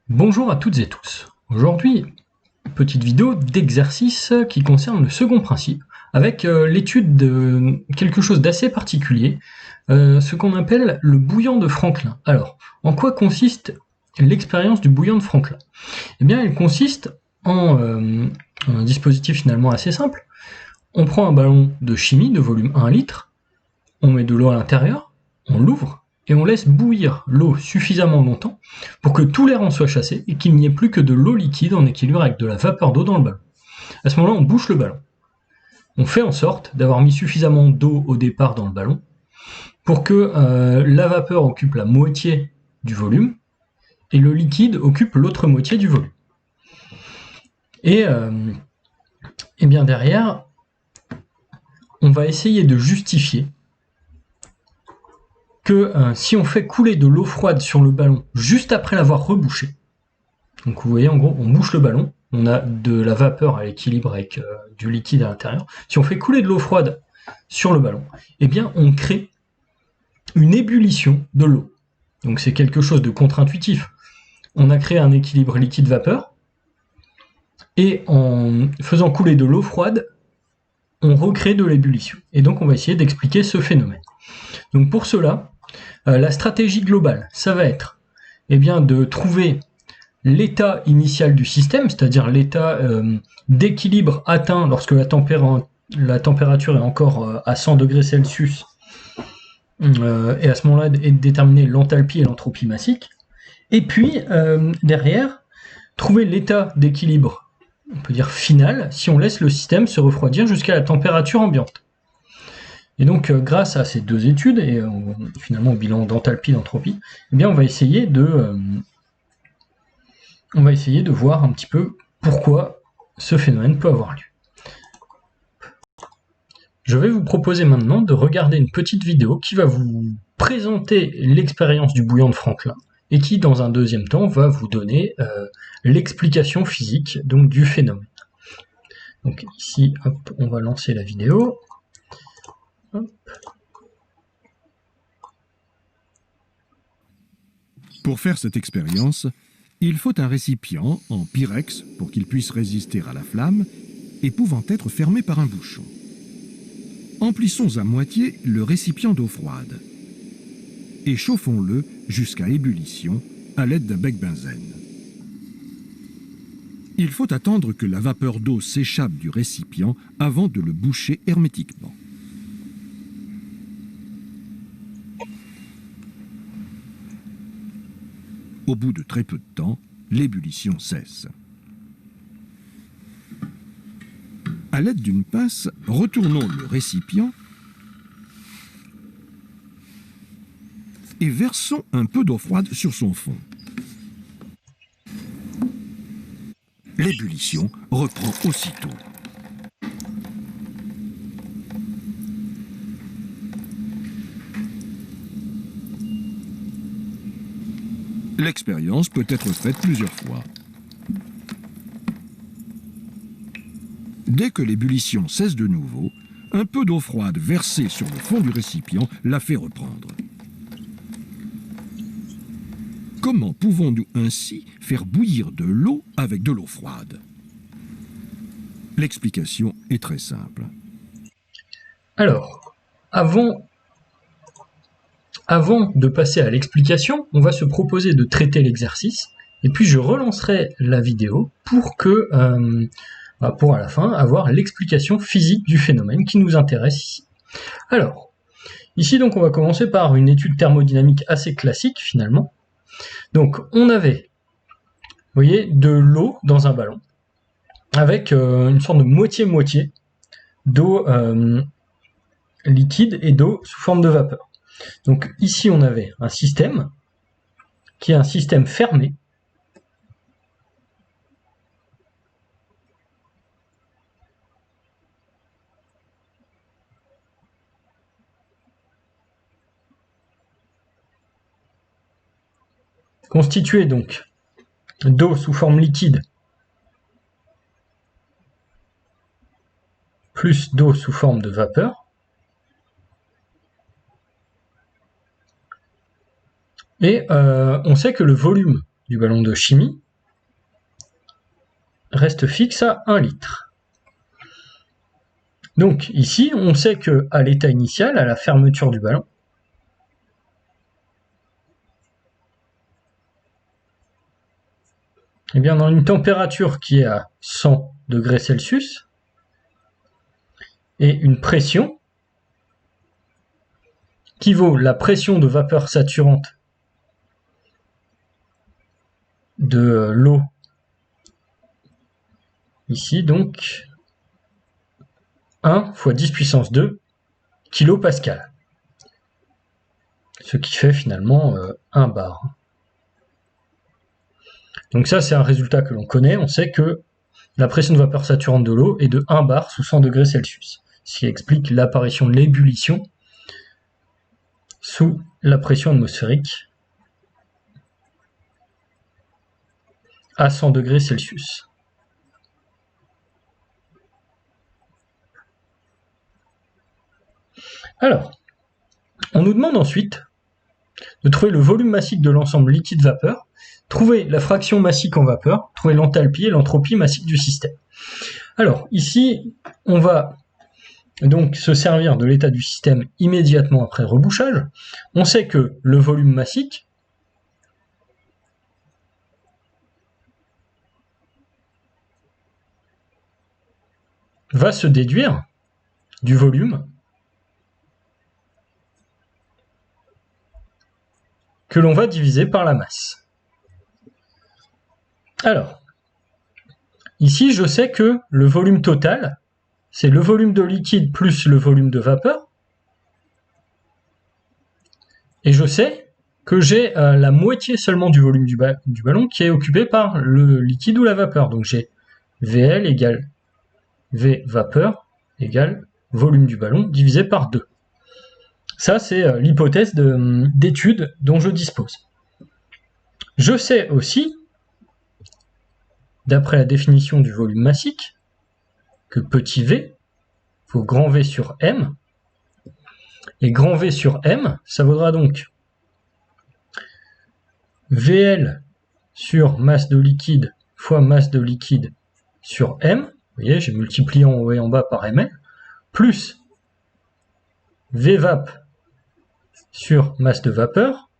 Bonjour à toutes et tous. Aujourd'hui, petite vidéo d'exercice qui concerne le second principe, avec l'étude de quelque chose d'assez particulier, ce qu'on appelle le bouillon de Franklin. Alors, en quoi consiste l'expérience du bouillon de Franklin? Eh bien, elle consiste en un dispositif finalement assez simple. On prend un ballon de chimie de volume 1 litre, on met de l'eau à l'intérieur, on l'ouvre, et on laisse bouillir l'eau suffisamment longtemps pour que tout l'air en soit chassé et qu'il n'y ait plus que de l'eau liquide en équilibre avec de la vapeur d'eau dans le ballon. À ce moment-là, on bouche le ballon. On fait en sorte d'avoir mis suffisamment d'eau au départ dans le ballon pour que la vapeur occupe la moitié du volume et le liquide occupe l'autre moitié du volume. Et bien derrière, on va essayer de justifier que si on fait couler de l'eau froide sur le ballon juste après l'avoir rebouché, donc vous voyez en gros on bouche le ballon, on a de la vapeur à l'équilibre avec du liquide à l'intérieur, si on fait couler de l'eau froide sur le ballon, eh bien on crée une ébullition de l'eau. Donc c'est quelque chose de contre-intuitif. On a créé un équilibre liquide-vapeur, et en faisant couler de l'eau froide, on recrée de l'ébullition. Et donc on va essayer d'expliquer ce phénomène. Donc pour cela, la stratégie globale, ça va être de trouver l'état initial du système, c'est-à-dire l'état d'équilibre atteint lorsque la température est encore à 100 degrés Celsius, et à ce moment-là, est déterminer l'enthalpie et l'entropie massique. Et puis, derrière, trouver l'état d'équilibre, on peut dire final, si on laisse le système se refroidir jusqu'à la température ambiante. Et donc, grâce à ces deux études, et finalement au bilan d'enthalpie et d'entropie, on va essayer de voir un petit peu pourquoi ce phénomène peut avoir lieu. Je vais vous proposer maintenant de regarder une petite vidéo qui va vous présenter l'expérience du bouillon de Franklin et qui, dans un deuxième temps, va vous donner l'explication physique donc, du phénomène. Donc ici, hop, on va lancer la vidéo. Hop. Pour faire cette expérience, il faut un récipient en pyrex pour qu'il puisse résister à la flamme et pouvant être fermé par un bouchon. Emplissons à moitié le récipient d'eau froide et chauffons-le jusqu'à ébullition à l'aide d'un bec benzène. Il faut attendre que la vapeur d'eau s'échappe du récipient avant de le boucher hermétiquement. Au bout de très peu de temps, l'ébullition cesse. À l'aide d'une pince, retournons le récipient et versons un peu d'eau froide sur son fond. L'ébullition reprend aussitôt. L'expérience peut être faite plusieurs fois. Dès que l'ébullition cesse de nouveau, un peu d'eau froide versée sur le fond du récipient la fait reprendre. Comment pouvons-nous ainsi faire bouillir de l'eau avec de l'eau froide? L'explication est très simple. Alors, avant de passer à l'explication, on va se proposer de traiter l'exercice, et puis je relancerai la vidéo pour que, pour à la fin, avoir l'explication physique du phénomène qui nous intéresse ici. Alors, ici donc on va commencer par une étude thermodynamique assez classique finalement. Donc on avait, vous voyez, de l'eau dans un ballon, avec une sorte de moitié-moitié d'eau liquide et d'eau sous forme de vapeur. Donc ici on avait un système qui est un système fermé, constitué donc d'eau sous forme liquide plus d'eau sous forme de vapeur. Et on sait que le volume du ballon de chimie reste fixe à 1 litre. Donc ici, on sait qu'à l'état initial, à la fermeture du ballon, eh bien, dans une température qui est à 100 degrés Celsius et une pression qui vaut la pression de vapeur saturante de l'eau ici, donc 1 fois 10 puissance 2 kilopascal, ce qui fait finalement 1 bar. Donc ça, c'est un résultat que l'on connaît. On sait que la pression de vapeur saturante de l'eau est de 1 bar sous 100 degrés Celsius, ce qui explique l'apparition de l'ébullition sous la pression atmosphérique à 100 degrés Celsius. Alors, on nous demande ensuite de trouver le volume massique de l'ensemble liquide-vapeur, trouver la fraction massique en vapeur, trouver l'enthalpie et l'entropie massique du système. Alors, ici, on va donc se servir de l'état du système immédiatement après rebouchage. On sait que le volume massique va se déduire du volume que l'on va diviser par la masse. Alors, ici, je sais que le volume total, c'est le volume de liquide plus le volume de vapeur. Et je sais que j'ai la moitié seulement du volume du ballon qui est occupé par le liquide ou la vapeur. Donc j'ai VL égale V vapeur égale volume du ballon divisé par 2. Ça, c'est l'hypothèse d'étude dont je dispose. Je sais aussi, d'après la définition du volume massique, que petit v vaut grand V sur M. Et grand V sur M, ça vaudra donc VL sur masse de liquide fois masse de liquide sur M. Vous voyez, j'ai multiplié en haut et en bas par ML, plus Vvap sur masse de vapeur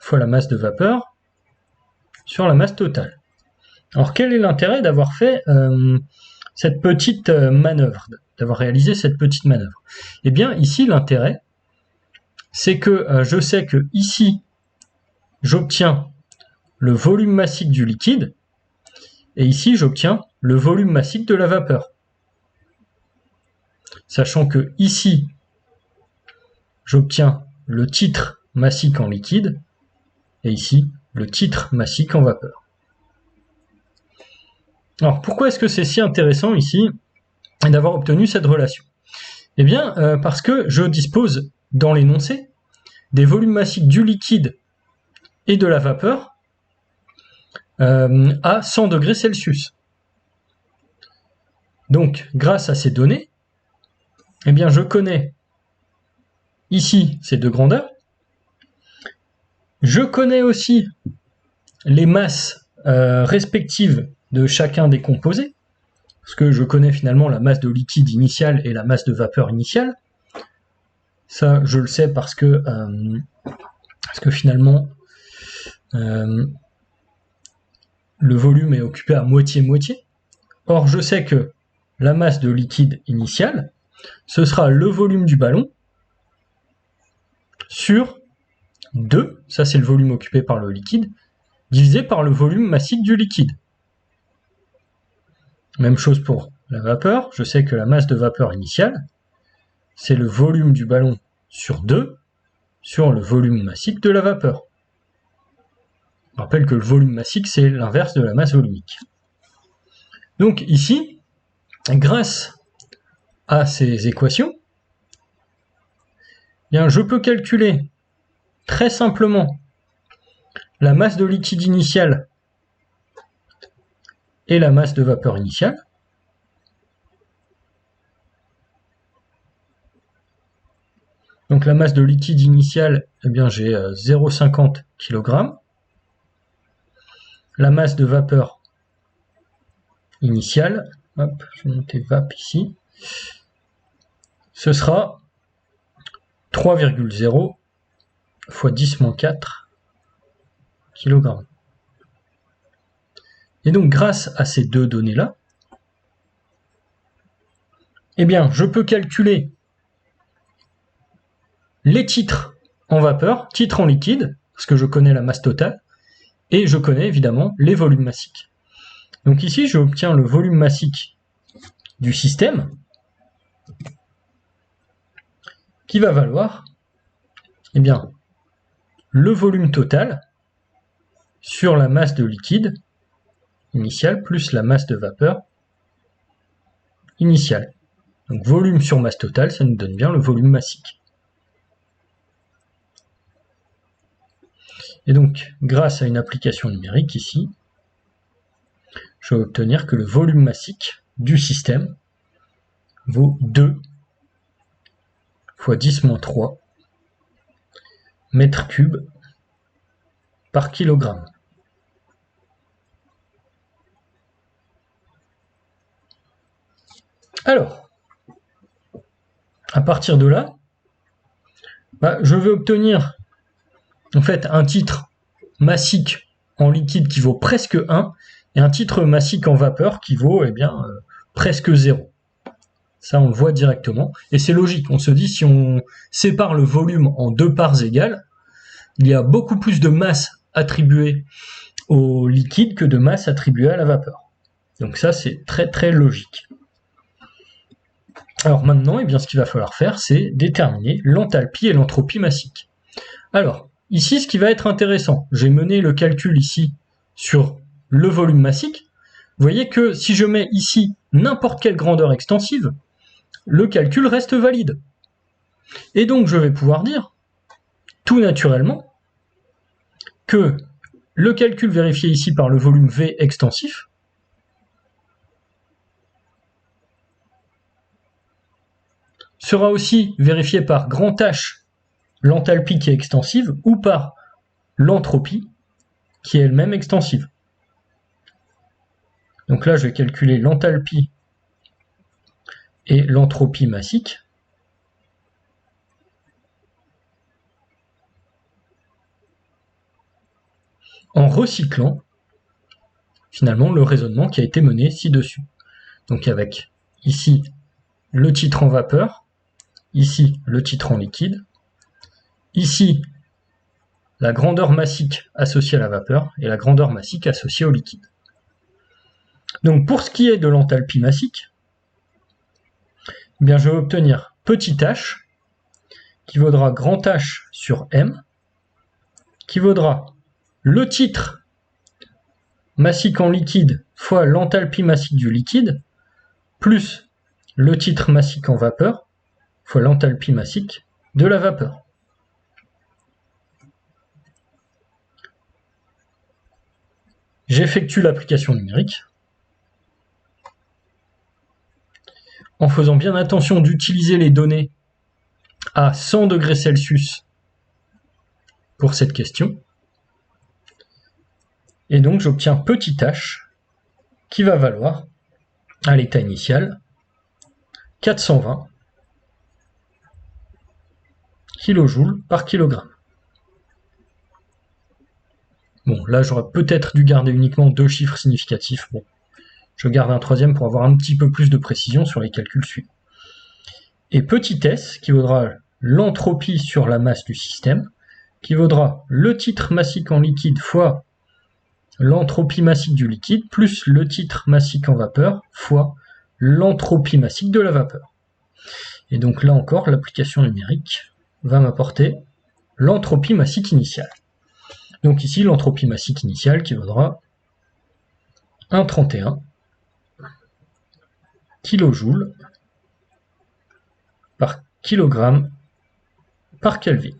fois la masse de vapeur sur la masse totale. Alors quel est l'intérêt d'avoir fait cette petite manœuvre, d'avoir réalisé cette petite manœuvre? Eh bien ici l'intérêt, c'est que je sais que ici j'obtiens le volume massique du liquide et ici j'obtiens le volume massique de la vapeur. Sachant que ici j'obtiens le titre massique en liquide et ici le titre massique en vapeur. Alors pourquoi est-ce que c'est si intéressant ici d'avoir obtenu cette relation? Eh bien parce que je dispose dans l'énoncé des volumes massiques du liquide et de la vapeur à 100 degrés Celsius. Donc grâce à ces données, eh bien je connais ici ces deux grandeurs. Je connais aussi les masses respectives de chacun des composés, parce que je connais finalement la masse de liquide initiale et la masse de vapeur initiale. Ça, je le sais parce que finalement, le volume est occupé à moitié-moitié. Or, je sais que la masse de liquide initiale, ce sera le volume du ballon sur 2, ça c'est le volume occupé par le liquide, divisé par le volume massique du liquide. Même chose pour la vapeur, je sais que la masse de vapeur initiale, c'est le volume du ballon sur 2 sur le volume massique de la vapeur. Je rappelle que le volume massique, c'est l'inverse de la masse volumique. Donc ici, grâce à ces équations, eh bien, je peux calculer très simplement la masse de liquide initiale et la masse de vapeur initiale. Donc la masse de liquide initiale, eh bien j'ai 0,50 kg. la masse de vapeur initiale, hop, je vais noter VAP ici, ce sera 3,0 fois 10-4 kg. Et donc grâce à ces deux données-là, eh bien, je peux calculer les titres en vapeur, titres en liquide, parce que je connais la masse totale, et je connais évidemment les volumes massiques. Donc ici, j'obtiens le volume massique du système, qui va valoir, eh bien, le volume total sur la masse de liquide initiale plus la masse de vapeur initiale. Donc volume sur masse totale, ça nous donne bien le volume massique. Et donc, grâce à une application numérique ici, je vais obtenir que le volume massique du système vaut 2 fois 10-3 mètres cubes par kilogramme. Alors, à partir de là, je vais obtenir en fait un titre massique en liquide qui vaut presque 1 et un titre massique en vapeur qui vaut presque 0. Ça, on le voit directement. Et c'est logique. On se dit, si on sépare le volume en deux parts égales, il y a beaucoup plus de masse attribuée au liquide que de masse attribuée à la vapeur. Donc ça, c'est très très logique. Alors maintenant, ce qu'il va falloir faire, c'est déterminer l'enthalpie et l'entropie massique. Alors, ici, ce qui va être intéressant, j'ai mené le calcul ici sur le volume massique. Vous voyez que si je mets ici n'importe quelle grandeur extensive, le calcul reste valide. Et donc, je vais pouvoir dire, tout naturellement, que le calcul vérifié ici par le volume V extensif sera aussi vérifié par grand H, l'enthalpie qui est extensive, ou par l'entropie qui est elle-même extensive. Donc là, je vais calculer l'enthalpie et l'entropie massique. En recyclant finalement le raisonnement qui a été mené ci-dessus. Donc avec ici le titre en vapeur, ici le titre en liquide, ici la grandeur massique associée à la vapeur et la grandeur massique associée au liquide. Donc pour ce qui est de l'enthalpie massique, je vais obtenir petit h qui vaudra grand H sur M, qui vaudra le titre massique en liquide fois l'enthalpie massique du liquide, plus le titre massique en vapeur fois l'enthalpie massique de la vapeur. J'effectue l'application numérique en faisant bien attention d'utiliser les données à 100 degrés Celsius pour cette question. Et donc j'obtiens petit h qui va valoir, à l'état initial, 420 kJ par kilogramme. Bon, là j'aurais peut-être dû garder uniquement 2 chiffres significatifs. Bon, je garde un troisième pour avoir un petit peu plus de précision sur les calculs suivants. Et petit s, qui vaudra l'entropie sur la masse du système, qui vaudra le titre massique en liquide fois l'entropie massique du liquide, plus le titre massique en vapeur fois l'entropie massique de la vapeur. Et donc là encore, l'application numérique va m'apporter l'entropie massique initiale. Donc ici, l'entropie massique initiale qui vaudra 1,31 kJ par kilogramme par Kelvin.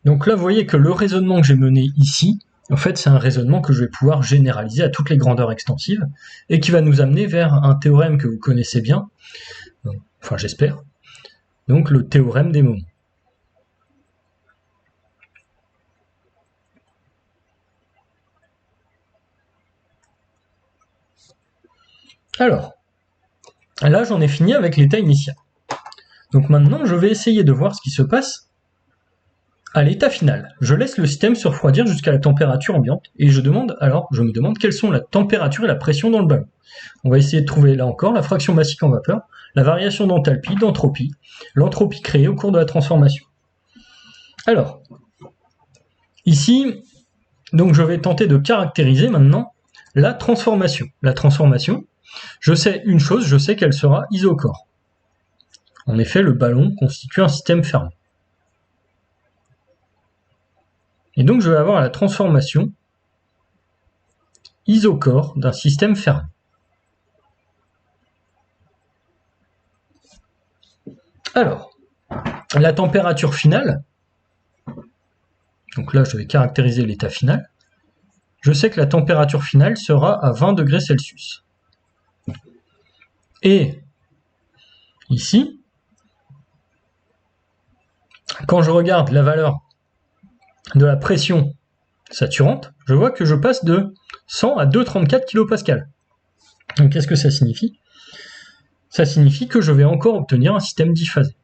Donc là, vous voyez que le raisonnement que j'ai mené ici, en fait, c'est un raisonnement que je vais pouvoir généraliser à toutes les grandeurs extensives et qui va nous amener vers un théorème que vous connaissez bien, Enfin, j'espère. Donc, le théorème des moments. Alors, là, j'en ai fini avec l'état initial. Donc maintenant, je vais essayer de voir ce qui se passe à l'état final. Je laisse le système se refroidir jusqu'à la température ambiante et je me demande quelles sont la température et la pression dans le ballon. On va essayer de trouver là encore la fraction massique en vapeur, la variation d'enthalpie, d'entropie, l'entropie créée au cours de la transformation. Alors, ici, donc je vais tenter de caractériser maintenant la transformation. La transformation, je sais une chose, je sais qu'elle sera isochore. En effet, le ballon constitue un système fermé. Et donc je vais avoir la transformation isochore d'un système fermé. Alors, la température finale, donc là je vais caractériser l'état final, je sais que la température finale sera à 20 degrés Celsius. Et ici, quand je regarde la valeur de la pression saturante, je vois que je passe de 100 à 2,34 kPa. Donc qu'est-ce que ça signifie? Ça signifie que je vais encore obtenir un système diphasé.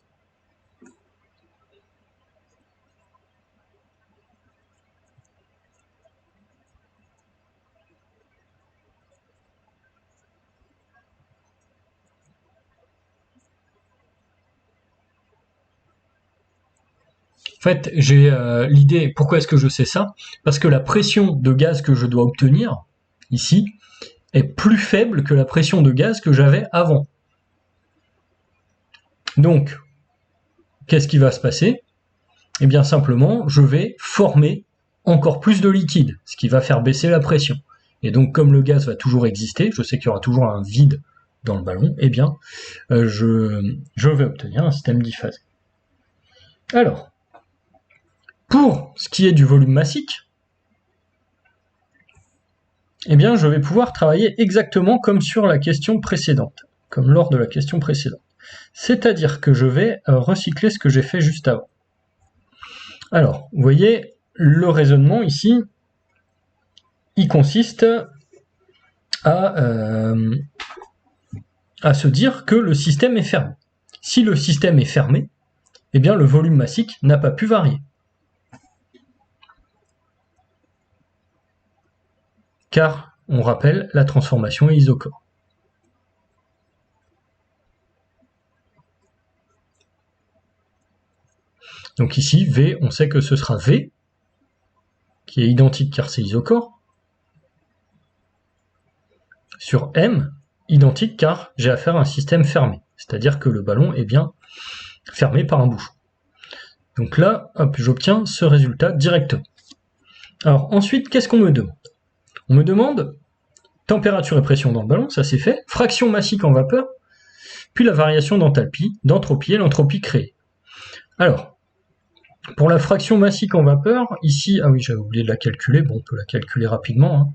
En fait, j'ai l'idée, pourquoi est-ce que je sais ça? Parce que la pression de gaz que je dois obtenir, ici, est plus faible que la pression de gaz que j'avais avant. Donc, qu'est-ce qui va se passer? Eh bien simplement, je vais former encore plus de liquide, ce qui va faire baisser la pression. Et donc, comme le gaz va toujours exister, je sais qu'il y aura toujours un vide dans le ballon, eh bien, je vais obtenir un système diphasé. Alors, pour ce qui est du volume massique, eh bien, je vais pouvoir travailler exactement comme sur la question précédente, comme lors de la question précédente. C'est-à-dire que je vais recycler ce que j'ai fait juste avant. Alors, vous voyez, le raisonnement ici, il consiste à se dire que le système est fermé. Si le système est fermé, eh bien le volume massique n'a pas pu varier. Car, on rappelle, la transformation est isochore. Donc ici, V, on sait que ce sera V, qui est identique car c'est isochore, sur M, identique car j'ai affaire à un système fermé, c'est-à-dire que le ballon est bien fermé par un bouchon. Donc là, hop, j'obtiens ce résultat directement. Alors ensuite, qu'est-ce qu'on me demande? On me demande température et pression dans le ballon, ça c'est fait, fraction massique en vapeur, puis la variation d'enthalpie, d'entropie et l'entropie créée. Alors, pour la fraction massique en vapeur, ici, ah oui, j'avais oublié de la calculer, bon, on peut la calculer rapidement, hein.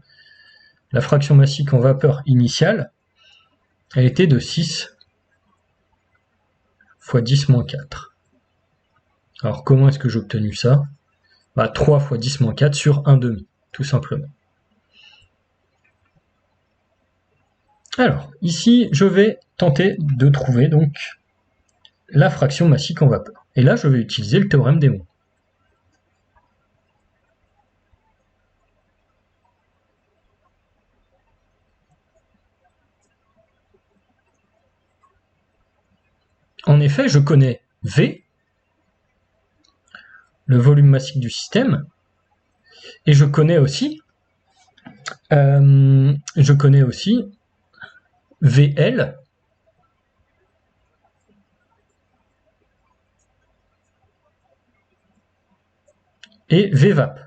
La fraction massique en vapeur initiale, elle était de 6 fois 10 moins 4. Alors, comment est-ce que j'ai obtenu ça? 3 fois 10 moins 4 sur 1,5, tout simplement. Alors, ici, je vais tenter de trouver donc la fraction massique en vapeur. Et là, je vais utiliser le théorème des moments. En effet, je connais V, le volume massique du système, et je connais aussi VL, et VVAP.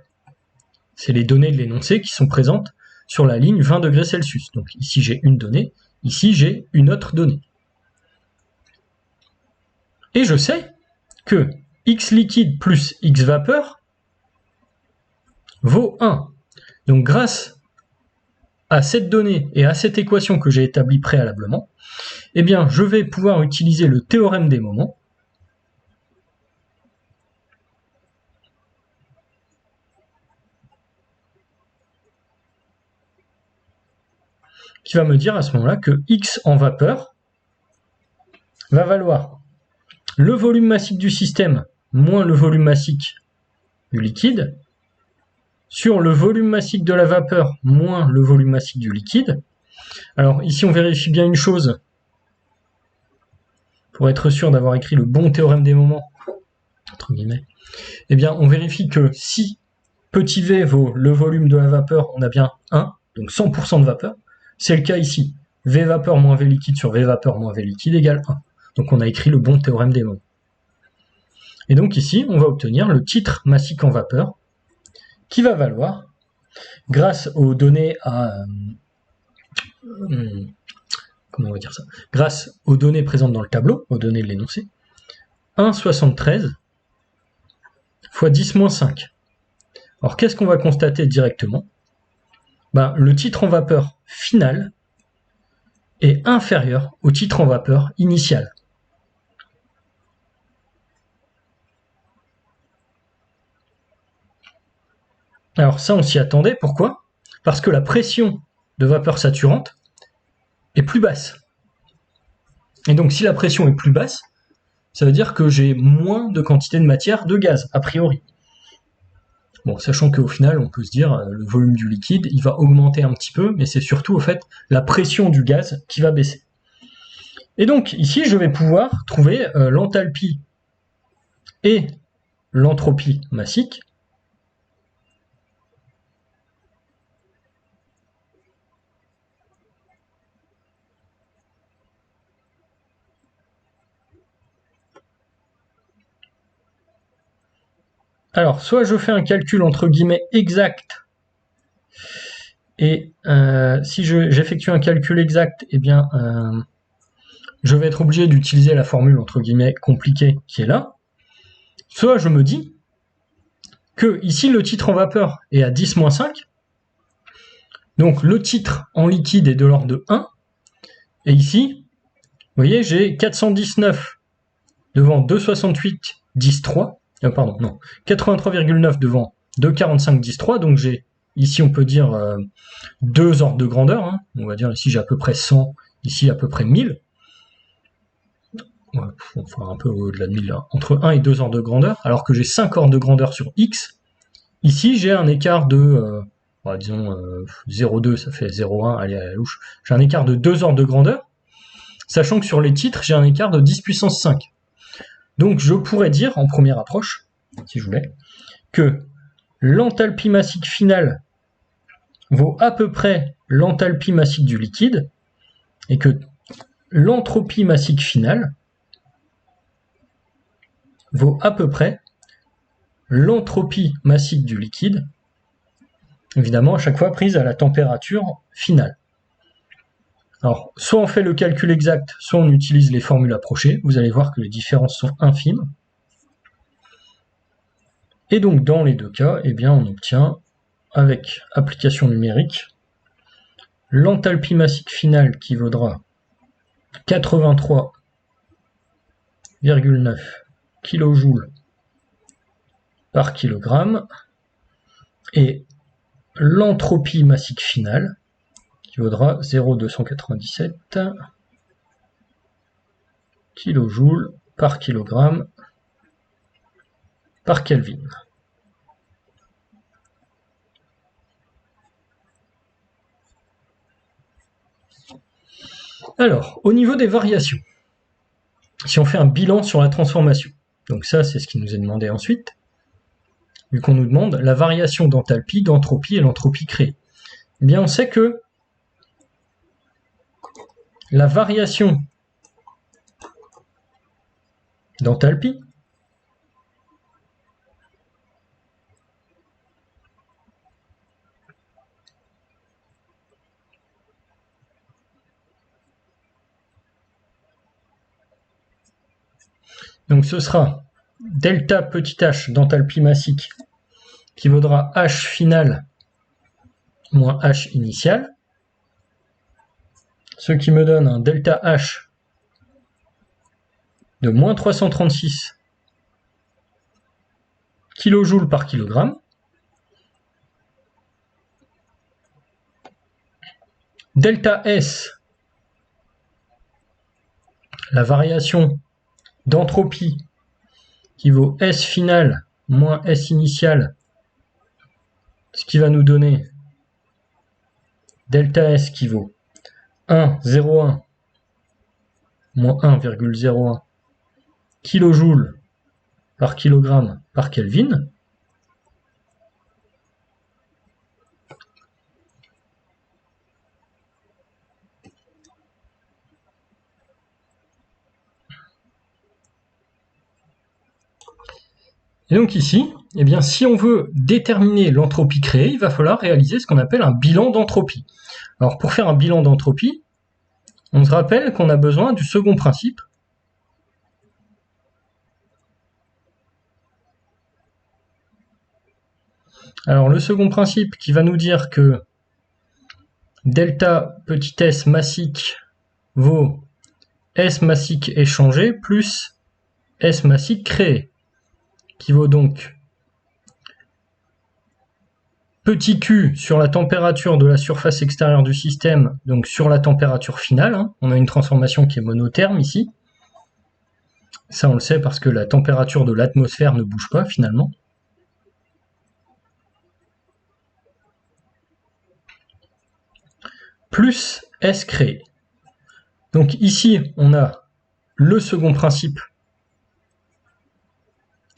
C'est les données de l'énoncé qui sont présentes sur la ligne 20 degrés Celsius. Donc ici j'ai une donnée, ici j'ai une autre donnée. Et je sais que X liquide plus X vapeur vaut 1. Donc grâce à cette donnée et à cette équation que j'ai établie préalablement, eh bien, je vais pouvoir utiliser le théorème des moments, qui va me dire à ce moment-là que X en vapeur va valoir le volume massique du système moins le volume massique du liquide, sur le volume massique de la vapeur moins le volume massique du liquide. Alors ici on vérifie bien une chose, pour être sûr d'avoir écrit le bon théorème des moments, entre guillemets, eh bien on vérifie que si petit v vaut le volume de la vapeur, on a bien 1, donc 100% de vapeur. C'est le cas ici. V vapeur moins V liquide sur V vapeur moins V liquide égale 1. Donc on a écrit le bon théorème des moments. Et donc ici, on va obtenir le titre massique en vapeur, qui va valoir, grâce aux données comment on va dire ça, grâce aux données présentes dans le tableau, aux données de l'énoncé, 1,73 fois 10-5. Alors qu'est-ce qu'on va constater directement? Le titre en vapeur final est inférieur au titre en vapeur initial. Alors ça, on s'y attendait. Pourquoi? Parce que la pression de vapeur saturante est plus basse. Et donc si la pression est plus basse, ça veut dire que j'ai moins de quantité de matière de gaz, a priori. Bon, sachant qu'au final, on peut se dire, le volume du liquide, il va augmenter un petit peu, mais c'est surtout, au fait, la pression du gaz qui va baisser. Et donc, ici, je vais pouvoir trouver l'enthalpie et l'entropie massique. Alors, soit je fais un calcul entre guillemets exact, et si j'effectue un calcul exact, eh bien, je vais être obligé d'utiliser la formule entre guillemets compliquée qui est là. Soit je me dis que ici le titre en vapeur est à 10-5, donc le titre en liquide est de l'ordre de 1, et ici, vous voyez, j'ai 419 devant 268 10-3, pardon, non, 83,9 devant 2,45 10-3, donc j'ai ici on peut dire 2 ordres de grandeur, hein. On va dire ici j'ai à peu près 100, ici à peu près 1000, enfin un peu au-delà de 1000, hein. Entre 1 et 2 ordres de grandeur, alors que j'ai 5 ordres de grandeur sur X, ici j'ai un écart de, disons 0,2, ça fait 0,1, allez à la louche, j'ai un écart de 2 ordres de grandeur, sachant que sur les titres j'ai un écart de 10 puissance 5. Donc je pourrais dire, en première approche, si je voulais, que l'enthalpie massique finale vaut à peu près l'enthalpie massique du liquide, et que l'entropie massique finale vaut à peu près l'entropie massique du liquide, évidemment à chaque fois prise à la température finale. Alors, soit on fait le calcul exact, soit on utilise les formules approchées. Vous allez voir que les différences sont infimes. Et donc, dans les deux cas, eh bien, on obtient, avec application numérique, l'enthalpie massique finale qui vaudra 83,9 kJ par kilogramme, et l'entropie massique finale qui vaudra 0,297 kJ par kilogramme par Kelvin. Alors, au niveau des variations, si on fait un bilan sur la transformation, donc ça c'est ce qui nous est demandé ensuite, vu qu'on nous demande la variation d'enthalpie, d'entropie et l'entropie créée. Eh bien on sait que la variation d'enthalpie donc ce sera delta petit h d'enthalpie massique qui vaudra h final moins h initial. ce qui me donne un delta H de moins 336 kJ par kilogramme. Delta S, la variation d'entropie qui vaut S final moins S initial, ce qui va nous donner delta S qui vaut 1,01 moins 1,01 kJ par kilogramme par Kelvin. Et donc ici, eh bien, si on veut déterminer l'entropie créée, il va falloir réaliser ce qu'on appelle un bilan d'entropie. Alors pour faire un bilan d'entropie, on se rappelle qu'on a besoin du second principe. Alors le second principe qui va nous dire que delta petit s massique vaut S massique échangé plus S massique créé, qui vaut donc petit q sur la température de la surface extérieure du système, donc sur la température finale. On a une transformation qui est monotherme ici. Ça on le sait parce que la température de l'atmosphère ne bouge pas finalement. Plus S créé. Donc ici on a le second principe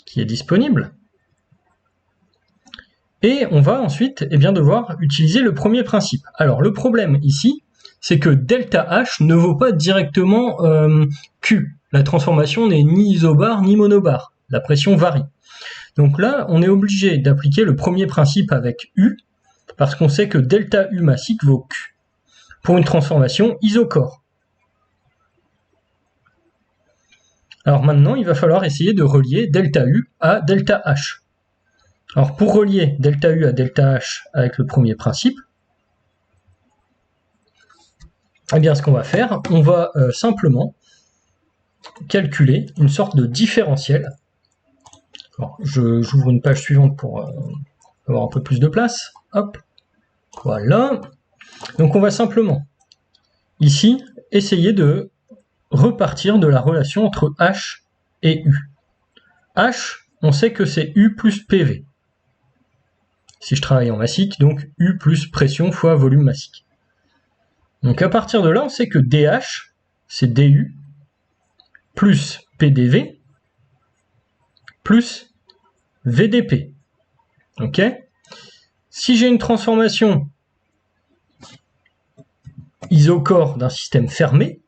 qui est disponible. Et on va ensuite devoir utiliser le premier principe. Alors le problème ici, c'est que delta H ne vaut pas directement Q. La transformation n'est ni isobare ni monobar. La pression varie. Donc là, on est obligé d'appliquer le premier principe avec U, parce qu'on sait que delta U massique vaut Q, pour une transformation isocore. Alors maintenant, il va falloir essayer de relier delta U à delta H. Alors pour relier delta U à delta H avec le premier principe, eh bien ce qu'on va faire, on va simplement calculer une sorte de différentiel. J'ouvre une page suivante pour avoir un peu plus de place. Hop, voilà. Donc on va simplement, ici, essayer de repartir de la relation entre H et U. H, on sait que c'est U plus PV. Si je travaille en massique, donc U plus pression fois volume massique. Donc à partir de là, on sait que DH, c'est DU, plus PDV, plus VDP. Ok ? Si j'ai une transformation isocore d'un système fermé,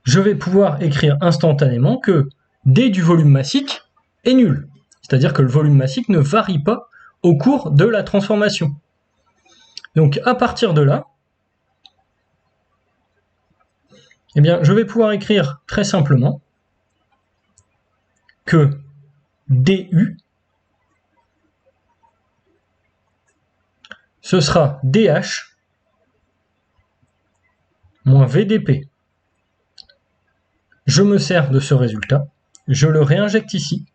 je vais pouvoir écrire instantanément que D du volume massique est nul. C'est-à-dire que le volume massique ne varie pas au cours de la transformation. Donc à partir de là, eh bien, je vais pouvoir écrire très simplement que DU, ce sera DH moins VDP. Je me sers de ce résultat, je le réinjecte ici,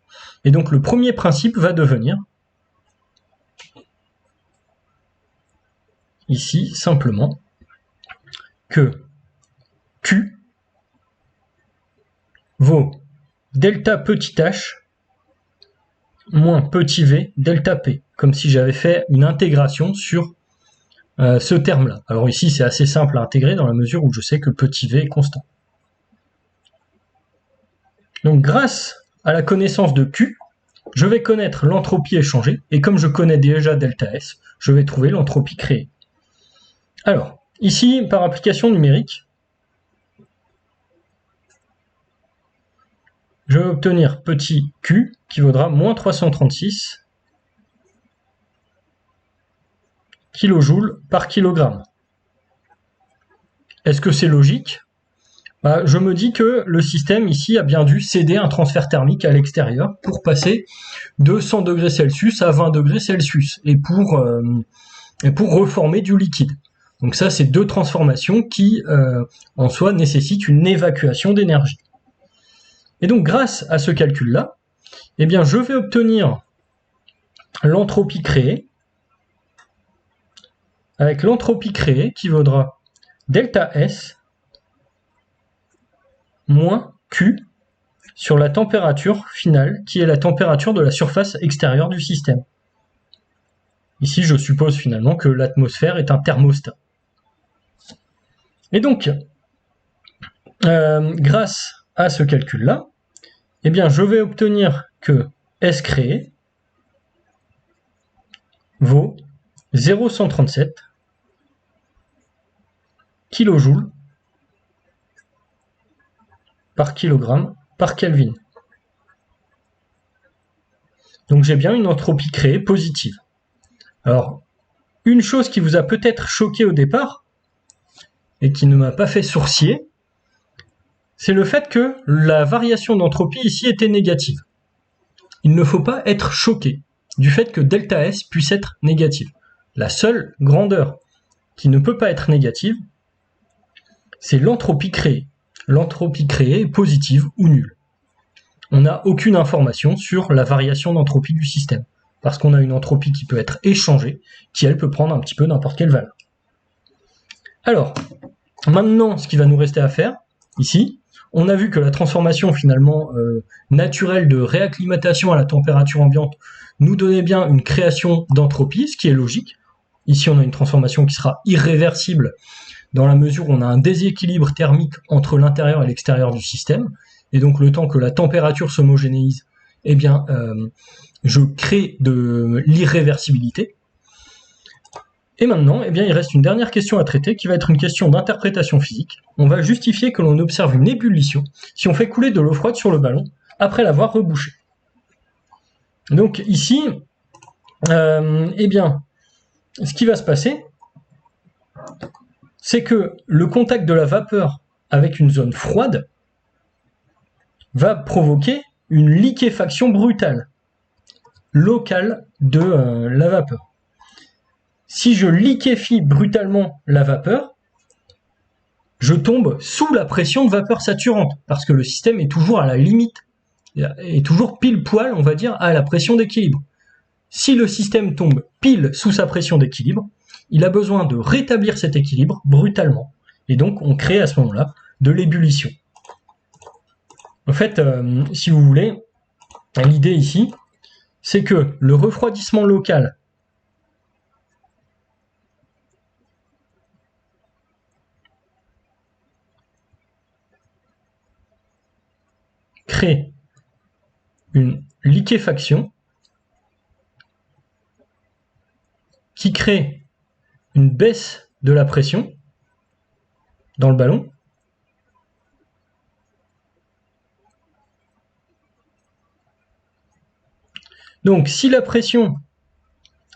et donc le premier principe va devenir, ici, simplement, que Q vaut delta petit h moins petit v delta p, comme si j'avais fait une intégration sur ce terme-là. Alors ici, c'est assez simple à intégrer dans la mesure où je sais que petit v est constant. Donc grâce à la connaissance de Q, je vais connaître l'entropie échangée, et comme je connais déjà delta S, je vais trouver l'entropie créée. Alors, ici, par application numérique, je vais obtenir petit q qui vaudra moins 336 kJ par kilogramme. Est-ce que c'est logique? Je me dis que le système ici a bien dû céder un transfert thermique à l'extérieur pour passer de 100 degrés Celsius à 20 degrés Celsius et pour reformer du liquide. Donc ça, c'est deux transformations qui, en soi, nécessitent une évacuation d'énergie. Et donc, grâce à ce calcul-là, eh bien, je vais obtenir l'entropie créée, avec l'entropie créée qui vaudra delta S moins Q sur la température finale, qui est la température de la surface extérieure du système. Ici, je suppose finalement que l'atmosphère est un thermostat. Et donc, grâce à ce calcul-là, eh bien, je vais obtenir que S créé vaut 0,137 kJ par kilogramme par Kelvin. Donc j'ai bien une entropie créée positive. Alors, une chose qui vous a peut-être choqué au départ, et qui ne m'a pas fait sourciller, c'est le fait que la variation d'entropie ici était négative. Il ne faut pas être choqué du fait que delta S puisse être négative. La seule grandeur qui ne peut pas être négative, c'est l'entropie créée. L'entropie créée est positive ou nulle. On n'a aucune information sur la variation d'entropie du système, parce qu'on a une entropie qui peut être échangée, qui elle peut prendre un petit peu n'importe quelle valeur. Alors, maintenant, ce qui va nous rester à faire, ici, on a vu que la transformation finalement naturelle de réacclimatation à la température ambiante nous donnait bien une création d'entropie, ce qui est logique. Ici, on a une transformation qui sera irréversible dans la mesure où on a un déséquilibre thermique entre l'intérieur et l'extérieur du système, et donc le temps que la température s'homogénéise, eh bien, je crée de l'irréversibilité. Et maintenant, eh bien, il reste une dernière question à traiter qui va être une question d'interprétation physique. On va justifier que l'on observe une ébullition si on fait couler de l'eau froide sur le ballon après l'avoir rebouché. Donc ici, eh bien, ce qui va se passer, c'est que le contact de la vapeur avec une zone froide va provoquer une liquéfaction brutale, locale de la vapeur. Si je liquéfie brutalement la vapeur, je tombe sous la pression de vapeur saturante, parce que le système est toujours à la limite, est toujours pile poil, on va dire, à la pression d'équilibre. Si le système tombe pile sous sa pression d'équilibre, il a besoin de rétablir cet équilibre brutalement. Et donc, on crée à ce moment-là de l'ébullition. En fait, si vous voulez, l'idée ici, c'est que le refroidissement local crée une liquéfaction qui crée une baisse de la pression dans le ballon. Donc, si la pression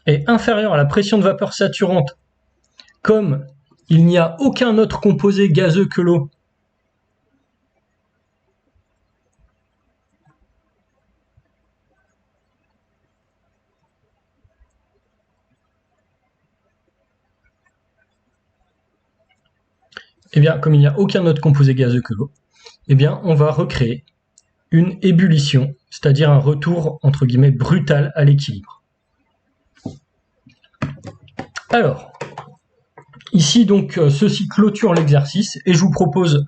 est inférieure à la pression de vapeur saturante, comme il n'y a aucun autre composé gazeux que l'eau, eh bien, comme il n'y a aucun autre composé gazeux que l'eau, eh bien, on va recréer une ébullition, c'est-à-dire un retour, entre guillemets, brutal à l'équilibre. Alors, ici, donc, ceci clôture l'exercice, et je vous propose,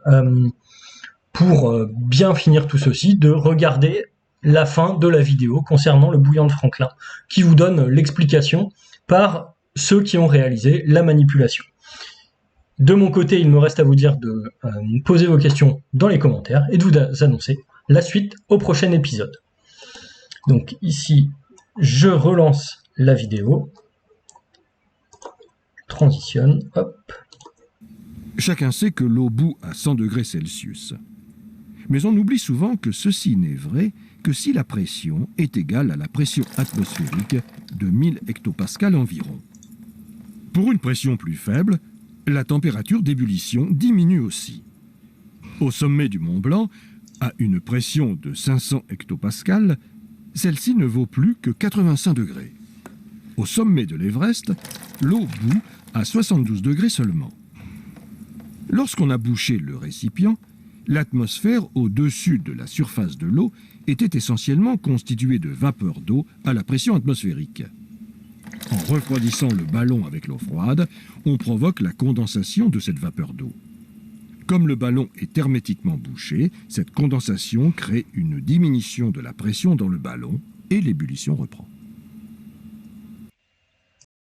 pour bien finir tout ceci, de regarder la fin de la vidéo concernant le bouillon de Franklin, qui vous donne l'explication par ceux qui ont réalisé la manipulation. De mon côté, il me reste à vous dire de poser vos questions dans les commentaires et de vous annoncer la suite au prochain épisode. Donc ici, je relance la vidéo. Transitionne, hop. Chacun sait que l'eau bout à 100 degrés Celsius. Mais on oublie souvent que ceci n'est vrai que si la pression est égale à la pression atmosphérique de 1000 hectopascales environ. Pour une pression plus faible, la température d'ébullition diminue aussi. Au sommet du Mont Blanc, à une pression de 500 hectopascales, celle-ci ne vaut plus que 85 degrés. Au sommet de l'Everest, l'eau bout à 72 degrés seulement. Lorsqu'on a bouché le récipient, l'atmosphère au-dessus de la surface de l'eau était essentiellement constituée de vapeur d'eau à la pression atmosphérique. En refroidissant le ballon avec l'eau froide, on provoque la condensation de cette vapeur d'eau. Comme le ballon est hermétiquement bouché, cette condensation crée une diminution de la pression dans le ballon et l'ébullition reprend.